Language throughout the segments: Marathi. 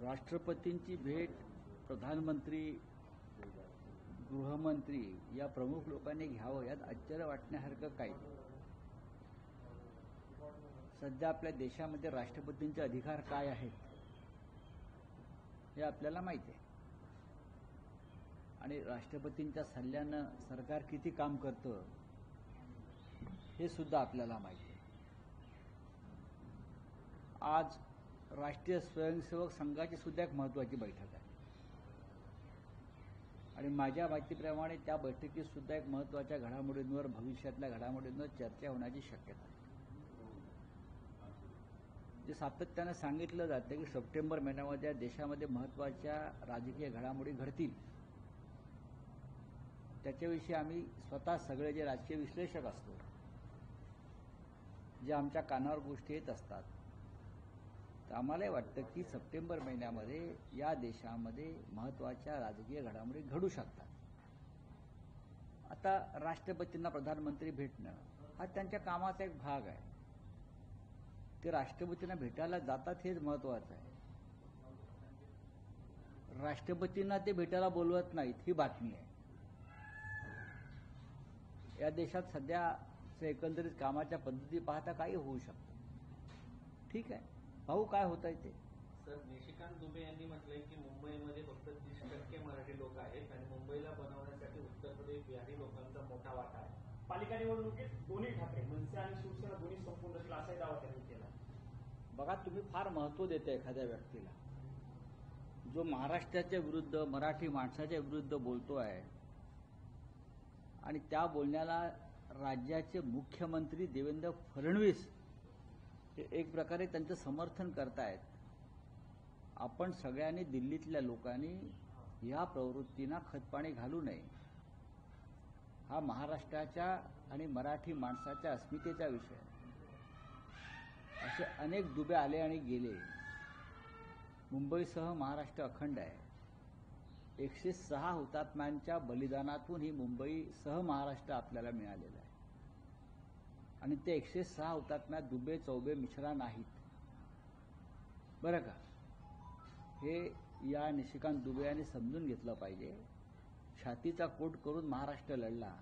राष्ट्रपतींची भेट प्रधानमंत्री, गृहमंत्री या प्रमुख लोकांनी घ्यावं यात आश्चर्य वाटण्यासारखं काही नाही. सध्या आपल्या देशामध्ये राष्ट्रपतींचे अधिकार काय आहेत हे आपल्याला माहिती आहे आणि राष्ट्रपतींच्या सल्ल्यानं सरकार किती काम करतं हे सुद्धा आपल्याला माहिती आहे. आज राष्ट्रीय स्वयंसेवक संघाची सुद्धा एक महत्त्वाची बैठक आहे आणि माझ्या माहितीप्रमाणे त्या बैठकीत सुद्धा एक महत्त्वाच्या घडामोडींवर, भविष्यातल्या घडामोडींवर चर्चा होण्याची शक्यता आहे. जे सातत्यानं सांगितलं जातं की सप्टेंबर महिन्यामध्ये देशामध्ये महत्त्वाच्या राजकीय घडामोडी घडतील, त्याच्याविषयी आम्ही स्वतः सगळे जे राजकीय विश्लेषक असतो, जे आमच्या कानावर गोष्टी येत असतात, तर आम्हालाही वाटतं की सप्टेंबर महिन्यामध्ये या देशामध्ये महत्त्वाच्या राजकीय घडामोडी घडू शकतात. आता राष्ट्रपतींना प्रधानमंत्री भेटणं हा त्यांच्या कामाचा एक भाग आहे. ते राष्ट्रपतींना भेटायला जातात हेच महत्त्वाचं आहे. राष्ट्रपतींना ते भेटायला बोलवत नाहीत ही बातमी आहे. या देशात सध्याचं एकंदरीत कामाच्या पद्धती पाहता काही होऊ शकतं. ठीक आहे, पाहू काय होत आहे ते. सर, निशिकांत दुबे यांनी म्हटलंय की मुंबईमध्ये फक्त 30% मराठी लोक आहेत आणि मुंबईला बनवण्यासाठी उत्तर प्रदेश, बिहारी लोकांचा मोठा वाटा आहे. पालिका निवडणुकीत दोन्ही ठाकरे, मनसे आणि शिवसेना दोन्ही संपूर्ण असतील असाही दावा त्यांनी केला. बघा, तुम्ही फार महत्त्व देता एखाद्या व्यक्तीला जो महाराष्ट्राच्या विरुद्ध, मराठी माणसाच्या विरुद्ध बोलतो आहे आणि त्या बोलण्याला राज्याचे मुख्यमंत्री देवेंद्र फडणवीस हे एक प्रकारे त्यांचं समर्थन करतायत. आपण सगळ्यांनी, दिल्लीतल्या लोकांनी या प्रवृत्तींना खतपाणी घालू नये. हा महाराष्ट्राच्या आणि मराठी माणसाच्या अस्मितेचा विषय आहे. असे अनेक दुबे आले आणि गेले. मुंबईसह महाराष्ट्र अखंड आहे. 106 हुतात्म्यांच्या बलिदानातून ही मुंबईसह महाराष्ट्र आपल्याला मिळालेलं आहे आणि ते 106 हुतात्म्यात दुबे, चौबे, मिश्रा नाहीत, बरं का. हे या निशिकांत दुबे यांनी समजून घेतलं पाहिजे. छातीचा कोट करून महाराष्ट्र लढला,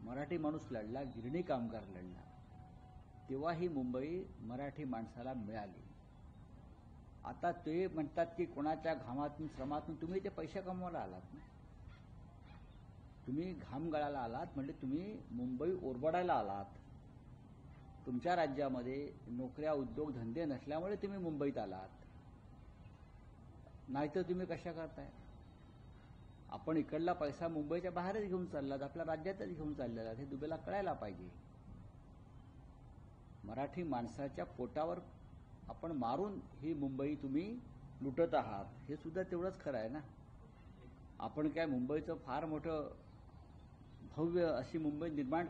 मराठी माणूस लढला, गिरणी कामगार लढला, तेव्हा ही मुंबई मराठी माणसाला मिळाली. आता ते म्हणतात की कोणाच्या घामातून, श्रमातून तुम्ही ते पैसे कमवायला आलात ना. तुम्ही घाम गळायला आलात म्हणजे तुम्ही मुंबई ओरबडायला आलात. तुमच्या राज्यामध्ये नोकऱ्या, उद्योग, धंदे नसल्यामुळे तुम्ही मुंबईत आलात. नाहीतर तुम्ही कशा करताय? आपण इकडला पैसा मुंबईच्या बाहेरच घेऊन चाललात, आपल्या राज्यातच घेऊन चाललेला. हे दुबेला कळायला पाहिजे. मराठी माणसाच्या पोटावर आपण मारून ही मुंबई तुम्ही लुटत आहात, हे सुद्धा तेवढंच खरं आहे ना. आपण काय मुंबईचं फार मोठं भव्य अशी मुंबई निर्माण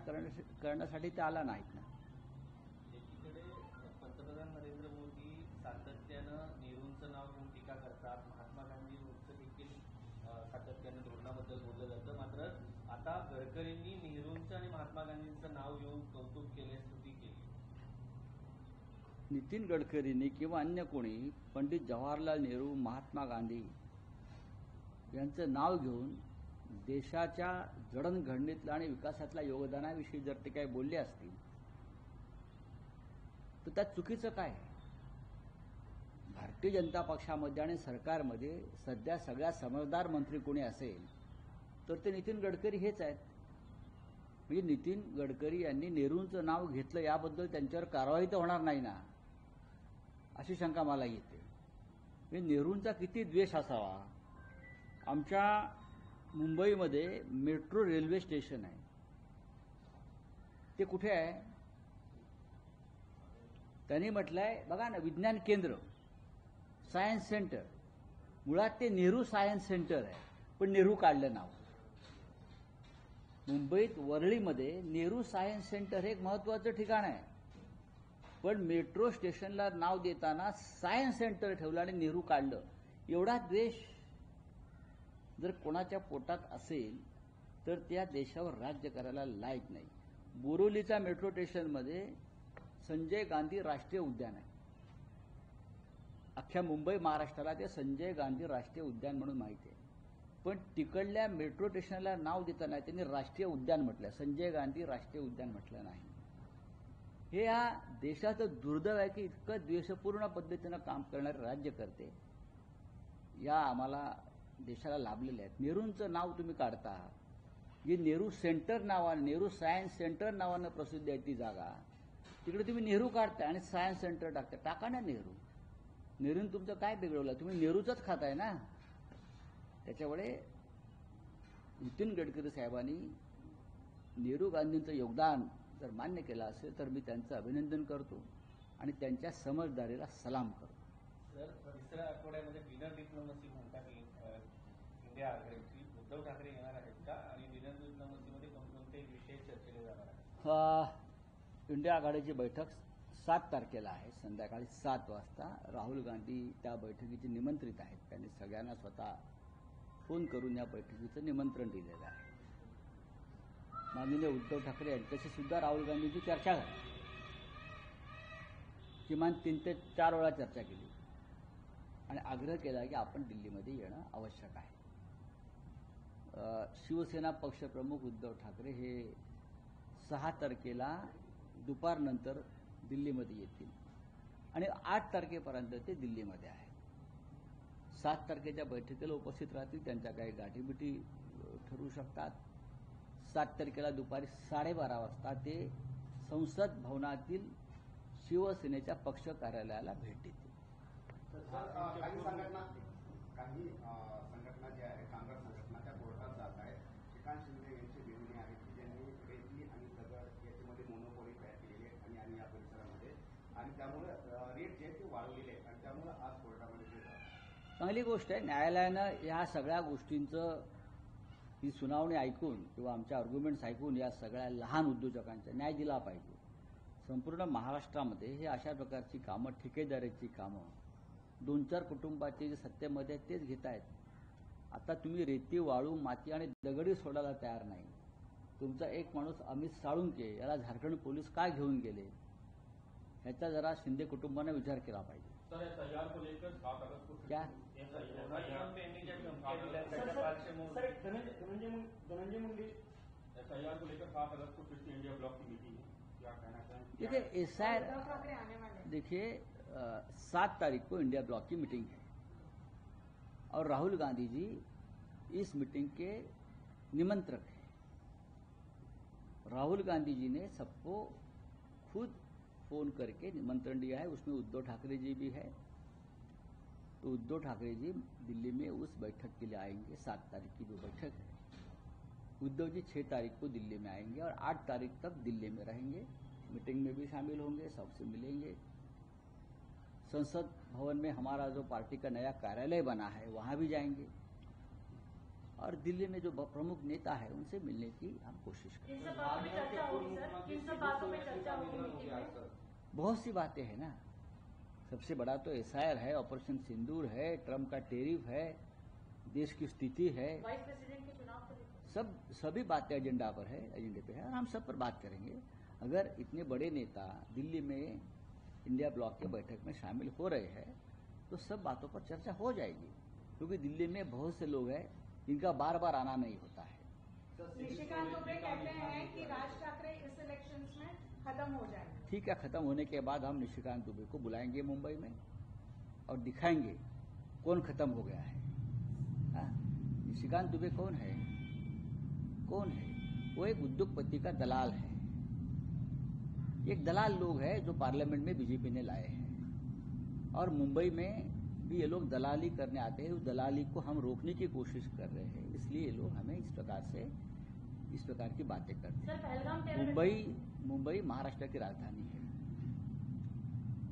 करण्यासाठी ते आला नाहीत ना. एकीकडे पंतप्रधान नरेंद्र मोदी सातत्यानं नेहरूंचं नाव घेऊन टीका करतात, महात्मा गांधींचं देखील सातत्यानं धोरणाबद्दल बोललं जातं. मात्र आता गडकरींनी नेहरूंचं आणि महात्मा गांधींचं नाव घेऊन कौतुक केले, स्तुती केली. नितीन गडकरींनी किंवा अन्य कोणी पंडित जवाहरलाल नेहरू, महात्मा गांधी यांचं नाव घेऊन देशाच्या जडणघडणीतल्या आणि विकासातल्या योगदानाविषयी जर ते काही बोलले असतील तर त्यात चुकीचं काय आहे? भारतीय जनता पक्षामध्ये आणि सरकारमध्ये सध्या सगळ्यात समजदार मंत्री कोणी असेल तर ते नितीन गडकरी हेच आहेत. म्हणजे नितीन गडकरी यांनी नेहरूंचं नाव घेतलं याबद्दल त्यांच्यावर कारवाई तर होणार नाही ना, अशी शंका मला येते. म्हणजे नेहरूंचा किती द्वेष असावा. आमच्या मुंबईमध्ये मेट्रो रेल्वे स्टेशन आहे, ते कुठे आहे? त्यांनी म्हटलंय बघा ना, विज्ञान केंद्र, सायन्स सेंटर. मुळात ते नेहरू सायन्स सेंटर आहे, पण नेहरू काढलं नाव. मुंबईत वरळीमध्ये नेहरू सायन्स सेंटर हे एक महत्वाचं ठिकाण आहे, पण मेट्रो स्टेशनला नाव देताना सायन्स सेंटर ठेवलं आणि नेहरू काढलं. एवढा द्वेष जर कोणाच्या पोटात असेल तर त्या देशावर राज्य करायला लायक नाही. बोरिवलीच्या मेट्रो स्टेशनमध्ये संजय गांधी राष्ट्रीय उद्यान आहे. अख्ख्या मुंबई महाराष्ट्राला ते संजय गांधी राष्ट्रीय उद्यान म्हणून माहिती आहे. पण तिकडल्या मेट्रो स्टेशनला नाव देताना त्यांनी राष्ट्रीय उद्यान म्हटलं, संजय गांधी राष्ट्रीय उद्यान म्हटलं नाही. हे या देशाचं दुर्दैव आहे की इतकं द्वेषपूर्ण पद्धतीनं काम करणारे राज्यकर्ते या आम्हाला देशाला लाभलेले आहेत. नेहरूंचं नाव तुम्ही काढता, जी नेहरू सेंटर नावानं, नेहरू सायन्स सेंटर नावानं प्रसिद्ध आहे ती जागा, तिकडे तुम्ही नेहरू काढताय आणि सायन्स सेंटर टाकता. टाका ना नेहरूनं तुमचं काय बिघडवलं? तुम्ही नेहरूचंच खाताय ना. त्याच्यामुळे नितीन गडकरी साहेबांनी नेहरू गांधींचं योगदान जर मान्य केलं असेल तर मी त्यांचं अभिनंदन करतो आणि त्यांच्या समजदारीला सलाम करतो. सर, तिसऱ्या आठवड्यामध्ये डिनर डिप्लोमसी म्हणता की इंडिया आघाडीची उद्धव ठाकरे येणार आहेत का, आणि डिनर डिप्लोमसीमध्ये कोणकोणते विषय चर्चेले जाणार आहेत? इंडिया आघाडीची बैठक 7 तारखेला आहे. संध्याकाळी 7 वाजता राहुल गांधी त्या बैठकीचे निमंत्रित आहेत. त्यांनी सगळ्यांना स्वतः फोन करून या बैठकीचं निमंत्रण दिलेलं आहे. माननीय उद्धव ठाकरे यांच्याशी सुद्धा राहुल गांधींची चर्चा झाली. किमान 3 ते 4 वेळा चर्चा केली आणि आग्रह केला की आपण दिल्लीमध्ये येणं आवश्यक आहे. शिवसेना पक्षप्रमुख उद्धव ठाकरे हे 6 तारखेला दुपारनंतर दिल्लीमध्ये येतील आणि 8 तारखेपर्यंत ते दिल्लीमध्ये आहे. 7 तारखेच्या बैठकीला उपस्थित राहतील. त्यांच्या काही गाठीबिटी ठरवू शकतात. 7 तारखेला दुपारी 12:30 वाजता ते संसद भवनातील शिवसेनेच्या पक्ष कार्यालयाला भेट देतील. काही संघटना ज्या आहेत, कामगार संघटना, त्या कोर्टात जात आहेत. श्रीकांत शिंदे यांची विनंती आहे की ज्यांनी रेती आणि दगड याच्यामध्ये मोनोपोली तयार केलेली आहे आणि या परिसरामध्ये, आणि त्यामुळे रेट जे आहे ते वाढवलेले आहे आणि त्यामुळे आज कोर्टामध्ये ते जातात. चांगली गोष्ट आहे. न्यायालयानं या सगळ्या गोष्टींचं ही सुनावणी ऐकून किंवा आमच्या आर्ग्युमेंट्स ऐकून या सगळ्या लहान उद्योजकांचा न्याय दिला पाहिजे. संपूर्ण महाराष्ट्रामध्ये हे अशा प्रकारची कामं, ठेकेदारीची कामं 2-4 कुटुंबाचे जे सत्तेमध्ये आहेत तेच घेत आहेत. आता तुम्ही रेती, वाळू, माती आणि दगडी सोडायला तयार नाही. तुमचा एक माणूस अमित साळुंके याला झारखंड पोलीस काय घेऊन गेले ह्याचा जरा शिंदे कुटुंबाने विचार केला पाहिजे. सर, एसआईआर को लेकर 7 अगस्त को क्या? धनंजय मुंडे एसआईआर को लेकर 7 अगस्त को फिर से इंडिया ब्लॉक की मीटिंग है, क्या कहना चाहेंगे? देखिए देखिए 7 तारीख को इंडिया ब्लॉक की मीटिंग है और राहुल गांधी जी इस मीटिंग के निमंत्रक हैं. राहुल गांधी जी ने सबको खुद फोन करके निमंत्रण दिया है. उसमें उद्धव ठाकरे जी भी है. तो उद्धव ठाकरे जी दिल्ली में उस बैठक के लिए आएंगे. 7 तारीख की जो बैठक है, उद्धव जी 6 तारीख को दिल्ली में आएंगे और 8 तारीख तक दिल्ली में रहेंगे. मीटिंग में भी शामिल होंगे, सबसे मिलेंगे. संसद भवन में हमारा जो पार्टी का नया कार्यालय बना है वहां भी जाएंगे और दिल्ली में जो प्रमुख नेता है उनसे मिलने की हम कोशिश करेंगे. इन सब बातों पे चर्चा होगी सर, इन सब बातों पे चर्चा होगी मीटिंग में. बहुत सी बातें हैं ना. सबसे बड़ा तो एसआईआर है, ऑपरेशन सिंदूर है, ट्रम्प का टेरिफ है, देश की स्थिति है, वाइस प्रेसिडेंट के चुनाव को लेकर सभी बातें एजेंडे पे है और हम सब पर बात करेंगे. अगर इतने बड़े नेता दिल्ली में इंडिया ब्लॉक के बैठक में शामिल हो रहे हैं तो सब बातों पर चर्चा हो जाएगी, क्योंकि दिल्ली में बहुत से लोग हैं जिनका बार बार आना नहीं होता है. निशिकांत दुबे कहते हैं कि राज ठाकरे इस इलेक्शंस में खत्म हो जाएंगे. ठीक है, खत्म होने के बाद हम निशिकांत दुबे को बुलाएंगे मुंबई में और दिखाएंगे कौन खत्म हो गया है. हाँ? निशिकांत दुबे कौन है? वो एक उद्योगपति का दलाल है. एक दलाल लोग हैं जो पार्लियामेंट में बीजेपी ने लाए हैं और मुंबई में भी ये लोग दलाली करने आते हैं. उस दलाली को हम रोकने की कोशिश कर रहे हैं, इसलिए ये लोग हमें इस प्रकार की बातें करते हैं. सर, पहलगाम मुंबई महाराष्ट्र की राजधानी है.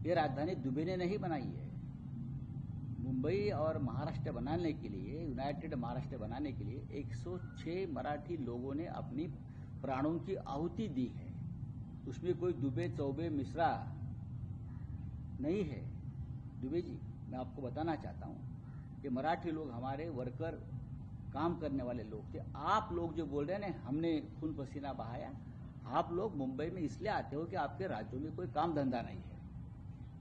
ये राजधानी दुबे ने नहीं बनाई है. मुंबई और महाराष्ट्र बनाने के लिए, यूनाइटेड महाराष्ट्र बनाने के लिए 106 मराठी लोगों ने अपनी प्राणों की आहुति दी है. उसमें कोई दुबे, चौबे, मिश्रा नहीं है. दुबे जी, मैं आपको बताना चाहता हूं कि मराठी लोग हमारे वर्कर, काम करने वाले लोग थे. आप लोग जो बोल रहे हैं ना हमने खून पसीना बहाया, आप लोग मुंबई में इसलिए आते हो कि आपके राज्यों में कोई काम धंधा नहीं है,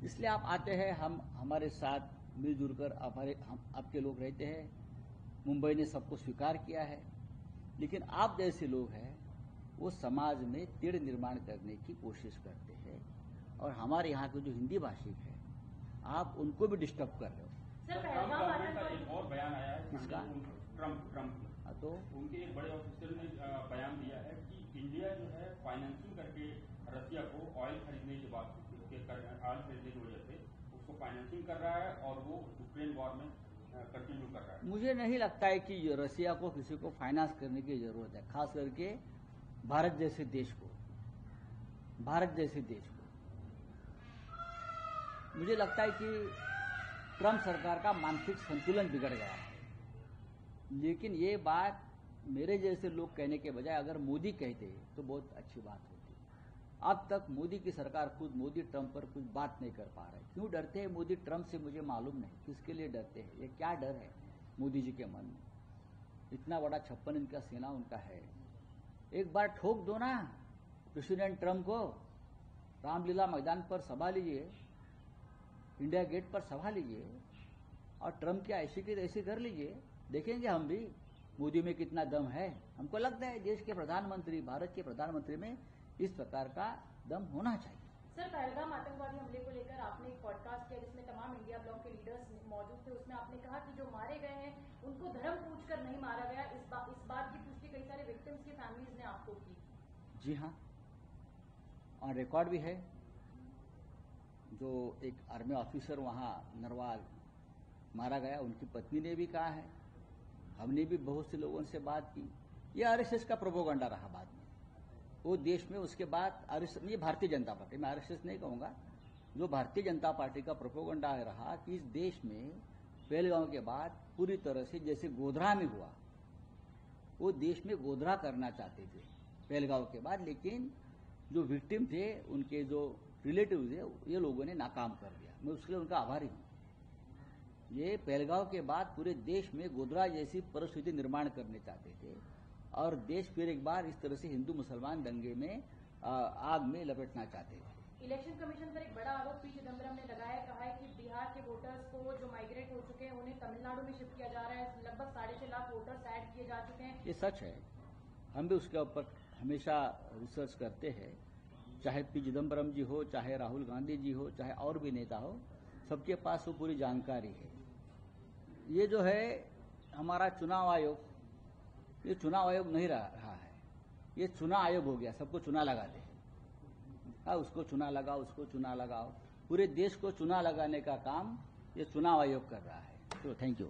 इसलिए आप आते हैं. हम हमारे साथ मिलजुल कर आपके लोग रहते हैं। मुंबई ने सबको स्वीकार किया है, लेकिन आप जैसे लोग हैं वो समाज में तीड़ निर्माण करने की कोशिश करते हैं और हमारे यहाँ के जो हिंदी भाषिक है आप उनको भी डिस्टर्ब कर रहे हो। सर ट्रम्प पहलगाम गवर्नमेंट का आतंकवादी एक और बयान आया है। किसका? ट्रम्प तो उनके एक बड़े ऑफिसर ने बयान दिया है कि इंडिया जो है फाइनेंसिंग करके रसिया को ऑयल खरीदने की ऑयल खरीदने की वजह से उसको फाइनेंसिंग कर रहा है और वो यूक्रेन वॉर में कंटिन्यू कर रहा है। मुझे नहीं लगता है कि रसिया को किसी को फाइनेंस करने की जरूरत है, खास करके भारत जैसे देश को। मुझे लगता है कि ट्रम्प सरकार का मानसिक संतुलन बिगड़ गया है। लेकिन ये बात मेरे जैसे लोग कहने के बजाय अगर मोदी कहते तो बहुत अच्छी बात होती। अब तक मोदी की सरकार खुद मोदी ट्रम्प पर कुछ बात नहीं कर पा रहे। क्यों डरते हैं मोदी ट्रम्प से मुझे मालूम नहीं, किसके लिए डरते हैं, ये क्या डर है मोदी जी के मन में। इतना बड़ा 56 इंच का सेना उनका है। एक बार ठोक दो ना प्रेसिडेंट ट्रम्प को, रामलीला मैदान पर सभा लीजिए, इंडिया गेट पर सभा लीजिए और ट्रम्प की ऐसी की तैसी कर लीजिए, देखेंगे हम भी मोदी में कितना दम है। हमको लगता है देश के प्रधानमंत्री, भारत के प्रधानमंत्री में इस प्रकार का दम होना चाहिए। सर पहलगाम आतंकवादी हमले को लेकर आपने एक पॉडकास्ट किया जिसमें तमाम इंडिया ब्लॉक के लीडर्स मौजूद थे। उसमें आपने कहा कि जो मारे गए हैं उनको धर्म पूछकर नहीं मारा गया। इस बात की पुष्टि कई सारे विक्टिम्स की फैमिलीज ने आपको की। जी हाँ, ऑन रिकॉर्ड भी है। जो एक आर्मी ऑफिसर वहाँ नरवाल मारा गया, उनकी पत्नी ने भी कहा है, हमने भी बहुत से लोगों से बात की। ये आरएसएस का प्रोपोगंडा रहा बाद में वो देश में। उसके बाद आरएसएस, ये भारतीय जनता पार्टी, मैं आरएसएस नहीं कहूंगा, जो भारतीय जनता पार्टी का प्रोपोगंडा रहा कि इस देश में पहलगाम के बाद पूरी तरह से जैसे गोधरा में हुआ, वो देश में गोधरा करना चाहते थे पहलगाम के बाद। लेकिन जो विक्टिम थे, उनके जो रिलेटिव थे, ये लोगों ने नाकाम कर दिया। मैं उसके लिए उनका आभारी हूं। ये पहलगाम के बाद पूरे देश में गोधरा जैसी परिस्थिति निर्माण करने चाहते थे और देश फिर एक बार इस तरह से हिंदू मुसलमान दंगे में आग में लपेटना चाहते थे। इलेक्शन कमीशन पर एक बड़ा आरोप पी चिदम्बरम ने लगाया, कहा है कि बिहार के वोटर्स को जो माइग्रेट हो चुके हैं उन्हें तमिलनाडु में शिफ्ट किया जा रहा है। लगभग 6.5 लाख वोटर्स ऐड किए जा चुके हैं। ये सच है, हम भी उसके ऊपर हमेशा रिसर्च करते हैं। चाहे पी चिदम्बरम जी हो, चाहे राहुल गांधी जी हो, चाहे और भी नेता हो, सबके पास वो पूरी जानकारी है। ये जो है हमारा चुनाव आयोग, ये चुनाव आयोग नहीं रहा है, ये चुनाव आयोग हो गया। सबको चुनाव लगाते हैं, उसको चुनाव लगाओ, उसको चुनाव लगाओ। पूरे देश को चुनाव लगाने का काम ये चुनाव आयोग कर रहा है। तो थैंक यू।